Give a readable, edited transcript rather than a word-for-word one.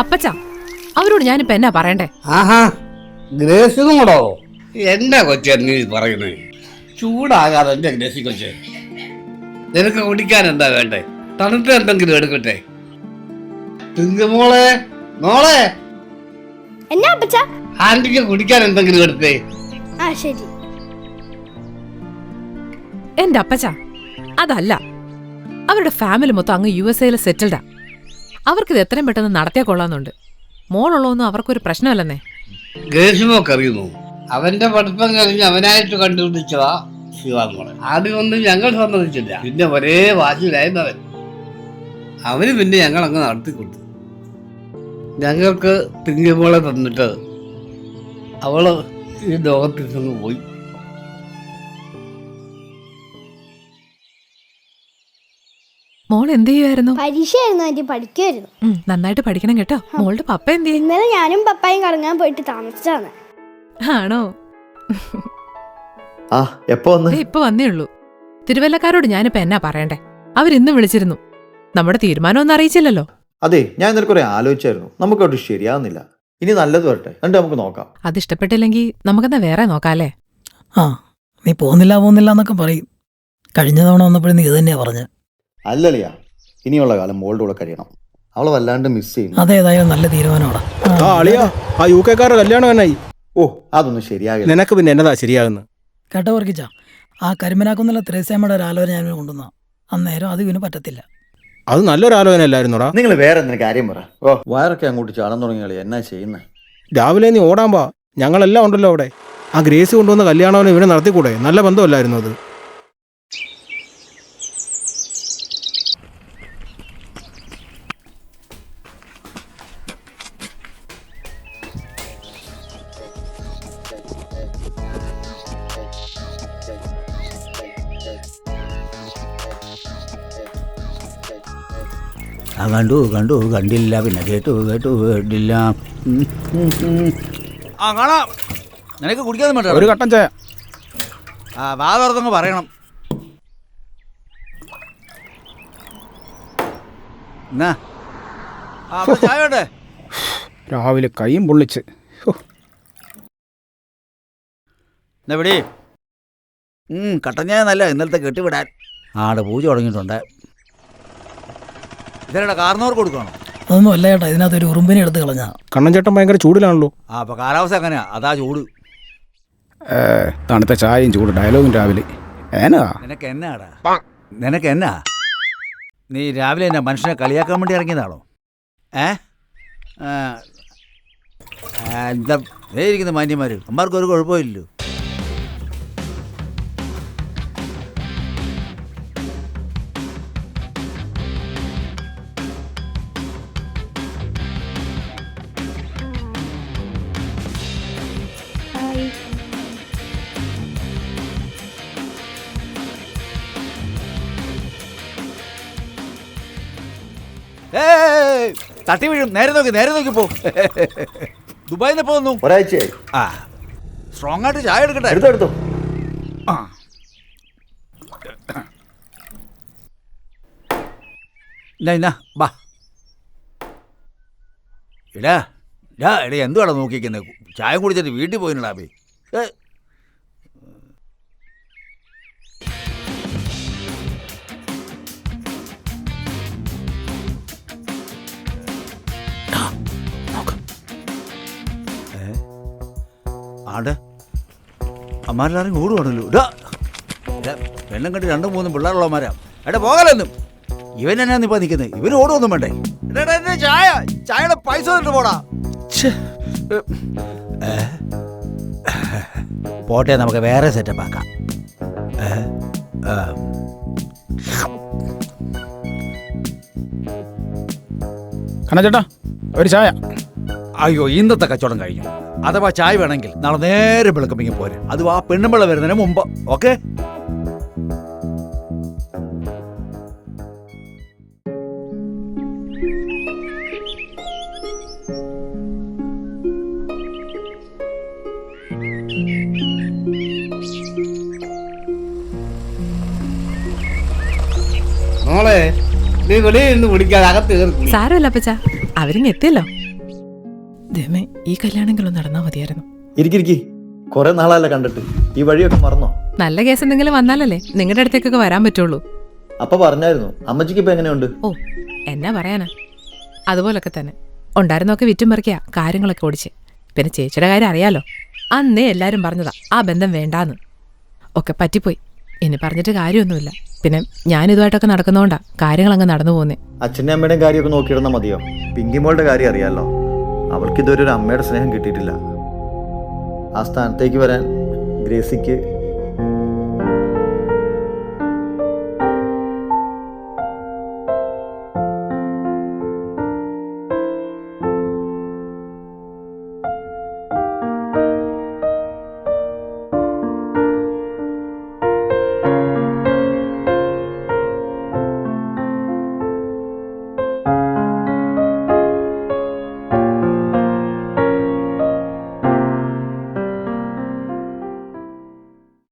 അപ്പച്ച, അവരോട് ഞാനിപ്പോ എന്നാ പറയണ്ടേ? ആഹാ, ഗ്രേസും കൂടോ? എന്നാ കൊച്ചെ നീ പറയുന്നത്? ചൂടാകാതെ എന്റെ ഗ്രേസി കൊച്ചെ, നിനക്ക് കുടിക്കാൻ എന്താ വേണ്ടേ? തണുത്ത എന്തെങ്കിലും എടുക്കട്ടെ? മോളെ, മോളെ, എന്നാ അപ്പച്ച? ആന്റിക്ക് കുടിക്കാൻ എന്തെങ്കിലും എടുത്തേ. ആ ശരി. എന്റെ അപ്പച്ച, അതല്ല, അവരുടെ ഫാമിലി മൊത്തം അങ്ങ് USA സെറ്റിൽഡാ. അവർക്കിത് എത്രയും പെട്ടെന്ന് നടത്തിയാ കൊള്ളാന്നുണ്ട്. മോളുള്ളതൊന്നും അവർക്കൊരു പ്രശ്നമല്ലെന്നേ. ഗ്രേസുമൊക്കെ അറിയുന്നു, അവന്റെ പഠിത്തം കഴിഞ്ഞ് അവനായിട്ട് കണ്ടുപിടിച്ചതാ ശിവാമോളെ. ആദ്യമൊന്നും ഞങ്ങൾ സമ്മതിച്ചില്ല, പിന്നെ ഒരേ വാശിയിലായിരുന്നവൻ. അവന് പിന്നെ ഞങ്ങൾ അങ്ങ് നടത്തിക്കൊടുത്തു. ഞങ്ങൾക്ക് തിങ്കിമോളെ തന്നിട്ട് അവള് ഈ ലോകത്തിൽ നിന്ന് പോയി. മോൾ എന്ത് ചെയ്യുമായിരുന്നു? പരീക്ഷയായിരുന്നു ആന്റി, പഠിക്കുമായിരുന്നു. നന്നായിട്ട് പഠിക്കണം കേട്ടോ. മോളുടെ പപ്പ എന്ത് ചെയ്യും? ഇന്നലെ ഞാനും പപ്പായും കറങ്ങാൻ പോയിട്ട് താമസിച്ചാണ്. ആണോ? ഇപ്പൊ വന്നേ ഉള്ളൂ. തിരുവല്ലക്കാരോട് ഞാനിപ്പോ എന്നാ പറയണ്ടേ? അവരിന്ന് വിളിച്ചിരുന്നു. നമ്മുടെ തീരുമാനമൊന്നും അറിയിച്ചില്ലല്ലോ. അതെ, ഞാൻ ഇന്നലെ കുറെ ആലോചിച്ചായിരുന്നു. നമുക്കവിടെ ശരിയാവുന്നില്ല. ഇനി നല്ലത് വരട്ടെ, എന്നിട്ട് നമുക്ക് നോക്കാം. അത് ഇഷ്ടപ്പെട്ടില്ലെങ്കിൽ നമുക്കെന്നാ വേറെ നോക്കാല്ലേ? ആ, നീ പോകുന്നില്ല എന്നൊക്കെ പറയും. കഴിഞ്ഞ തവണ വന്നപ്പോഴും നീ ഇത് തന്നെയാ പറഞ്ഞത്. അല്ലല്ലയാ, ഇനിയുള്ള കാലം മോളുടെ കൂടെ കഴിയണം. അവളെ വല്ലാണ്ട് മിസ് ചെയ്യുന്നു. അതേതായാലും നല്ല തീരുമാനമാണ്. ആ UK കല്യാണം എന്നായി? ഓ, അതൊന്നും ശരിയാകില്ല. നിനക്ക് പിന്നെ എന്നതാ ശരിയാകുന്നത്? കേട്ടോ വർക്കിച്ച, ആ കരിമനാക്കുന്നില്ല ത്രേസ്യാമ്മയുടെ ഒരു ആലോചന ഞാൻ കൊണ്ടുവന്ന അന്നേരം അത് ഇവന് പറ്റത്തില്ല. അത് നല്ലൊരു ആലോചന അല്ലായിരുന്നോടാ? നിങ്ങൾ വേറെ എന്തിനു കാര്യം പറ. ഓ, വയറൊക്കെ അങ്ങോട്ട് ചാടാൻ തുടങ്ങിയാളി, എന്നാ ചെയ്യുന്നത്? രാവിലെ നീ ഓടാൻ പാ, ഞങ്ങളെല്ലാം ഉണ്ടല്ലോ അവിടെ. ആ ഗ്രേസ് കൊണ്ടുവന്ന കല്യാണം ഇവനെ നടത്തിക്കൂടെ? നല്ല ബന്ധമല്ലായിരുന്നു അത്? കണ്ടു കണ്ടില്ല, പിന്നെ കേട്ടു കേട്ടില്ല. ആ കാണാം. നിനക്ക് കുടിക്കാതെ വേണ്ട ഒരു കട്ടൻ ചായ. വാ തുറന്നങ്ങ് പറയണം. എന്നാ ചായ വേണ്ടേ? രാവിലെ കൈയും പൊള്ളിച്ച്. എന്നാ വിടി. കട്ടൻ ചായ നല്ല, ഇന്നലത്തെ കെട്ടിവിടാൻ. ആടെ പൂജ തുടങ്ങിയിട്ടുണ്ട്. ഇതേടാ കാർന്നവർക്ക് കൊടുക്കണം. അതൊന്നും അല്ല ചേട്ടാ, ഇതിനകത്തൊരു ഉറുമ്പിനെ എടുത്ത് കളഞ്ഞാ. കണ്ണൻ ചേട്ടൻ ഭയങ്കര ചൂടിലാണല്ലോ. ആ, അപ്പൊ കാലാവസ്ഥ അങ്ങനെയാ, അതാ ചൂട്. തണുത്ത ചായയും ചൂട് ഡയലോഗും രാവിലെ. നിനക്ക് എന്നാ? നീ രാവിലെ എന്നാ മനുഷ്യനെ കളിയാക്കാൻ വേണ്ടി ഇറങ്ങിയതാണോ? എന്താ ഇരിക്കുന്ന മാന്യന്മാര്, അമ്മമാർക്ക് ഒരു കുഴപ്പമില്ലല്ലോ. തട്ടി വീഴും. നേരെ നോക്കി പോ. ദുബായിന്ന് പോകുന്നു. ഒരാഴ്ചയായി. ആ, സ്ട്രോങ് ആയിട്ട് ചായ എടുക്കട്ടെ. എടുത്തോ. ആ, ബാ. എടാ എന്തുവാടാ നോക്കിക്കുന്നത്? ചായ കുടിച്ചിട്ട് വീട്ടിൽ പോയിട്ടാ ബേ. ആടെ അമ്മാരെല്ലാരും ഓടുവാണല്ലോ. പെണ്ണും കണ്ടി 2-3 പിള്ളേരുള്ളമാരാ. പോകലെന്നും ഇവൻ എന്നാന്ന് ഇപ്പൊ നിൽക്കുന്നത്? ഇവന് ഓടുമൊന്നും വേണ്ടേ? ചായയുടെ പൈസ തന്നിട്ട് പോടാ. പോട്ടെ, നമുക്ക് വേറെ സെറ്റപ്പ് ആക്കാം. കണ്ണൻ ചേട്ടാ, ഒരു ചായ. അയ്യോ, ഇന്നത്തെ കച്ചവടം കഴിഞ്ഞു. അഥവാ ചായ വേണമെങ്കിൽ നാളെ നേരെ വെളുക്കുമ്പെങ്കിൽ പോരെ. അത് ആ പെണ്ണുമ്പിള്ള വരുന്നതിന് മുമ്പ്. ഓക്കെ? മോളെ, നീ വെളിയിൽ നിന്ന് കുടിക്കാതെ അകത്ത് കയറി. സാരമല്ല അപ്പച്ച, അവരിങ്ങ് എത്തിയല്ലോ. ഈ കല്യാണമെങ്കിലും നടന്നാൽ മതിയായിരുന്നു. ഇരിക്കിരിക്കി, കുറെ നാളല്ല കണ്ടിട്ട്, ഈ വഴിയൊക്കെ മറന്നോ? നല്ല കേസ് എന്തെങ്കിലും വന്നാലല്ലേ നിങ്ങളുടെ അടുത്തേക്കൊക്കെ വരാൻ പറ്റുള്ളൂ. അപ്പൊ പറഞ്ഞായിരുന്നു, അമ്മച്ചിക്ക് ഇപ്പൊ എങ്ങനെയുണ്ട്? ഓ, എന്നാ പറയാനാ, അതുപോലൊക്കെ തന്നെ. ഉണ്ടായിരുന്നൊക്കെ വിറ്റും പറിക്കുക കാര്യങ്ങളൊക്കെ ഓടിച്ച്. പിന്നെ ചേച്ചിയുടെ കാര്യം അറിയാലോ, അന്നേ എല്ലാവരും പറഞ്ഞതാ ആ ബന്ധം വേണ്ടാന്ന്. ഒക്കെ പറ്റിപ്പോയി, ഇനി പറഞ്ഞിട്ട് കാര്യമൊന്നുമില്ല. പിന്നെ ഞാനിതുമായിട്ടൊക്കെ നടക്കുന്നതുകൊണ്ടാ കാര്യങ്ങളങ്ങ് നടന്നു പോകുന്നേ. അച്ഛൻ്റെ അമ്മയുടെയും കാര്യമൊക്കെ നോക്കിയിടുന്നാൽ മതിയോ? പിങ്കിമോളുടെ കാര്യം അറിയാലോ, അവൾക്ക് ഇതുവരെ ഒരു അമ്മയുടെ സ്നേഹം കിട്ടിയിട്ടില്ല. ആ സ്ഥാനത്തേക്ക് വരാൻ ഗ്രേസിക്ക്